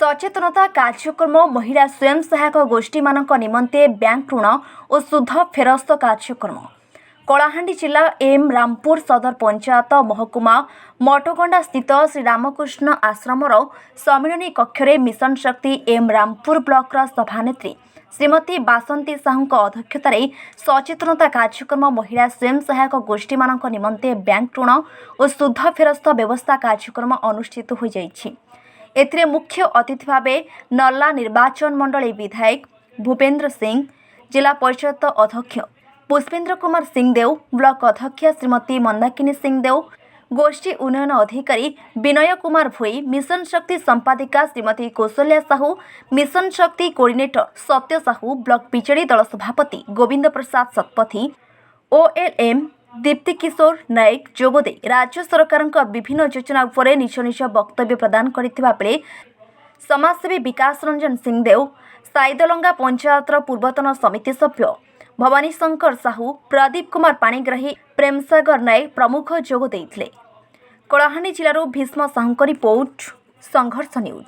सचेतनता कार्यक्रम महिला स्वयं सहायक गोष्ठी मानक निमंते बैंक ऋण और सुध फेरस्त कार्यक्रम कलाहांडी जिला एम रामपुर सदर पंचायत महकुमा मटगंडा स्थित श्री रामकृष्ण आश्रमर सम्मिलनी कक्षरे मिशन शक्ति एम रामपुर ब्लॉकर सभानेत्री श्रीमती बासंती साहू अध्यक्षतार सचेतनता कार्यक्रम महिला स्वयं सहायक गोष्ठी मानक निमंते बैंक ऋण और सुध फेरस्त व्यवस्था कार्यक्रम अनुष्ठित हो जाइछि। एथिरे मुख्य अतिथि भावे नल्ला निर्वाचन मंडली विधायक भूपेन्द्र सिंह, जिला परिषद अध्यक्ष पुष्पेन्द्र कुमार सिंहदेव, ब्लॉक अध्यक्ष श्रीमती मंदाकिनी सिंहदेव, गोष्ठी उन्नयन अधिकारी विनय कुमार भोई, मिशन शक्ति संपादिका श्रीमती कौशल्या साहू, मिशन शक्ति कोऑर्डिनेटर सत्य साहू, ब्लॉक बीजेडी दल सभापति गोविंद प्रसाद शतपथी, ओएलएम दीप्ति किशोर नायक जोगदे राज्य सरकार विभिन्न योजना उपरे निज निज वक्तव्य प्रदान करथिबा बेले समाजसेवी विकास रंजन सिंहदेव, साइदलंगा पंचायतर पूर्वतन समिति सभ्य भवानी शंकर साहू, प्रदीप कुमार पाणिग्राही, प्रेमसागर नायक प्रमुख जोग देइथिले। कलाहांडी जिलारू भीष्म साहूଙ୍କ रिपोर्ट, संघर्ष न्यूज।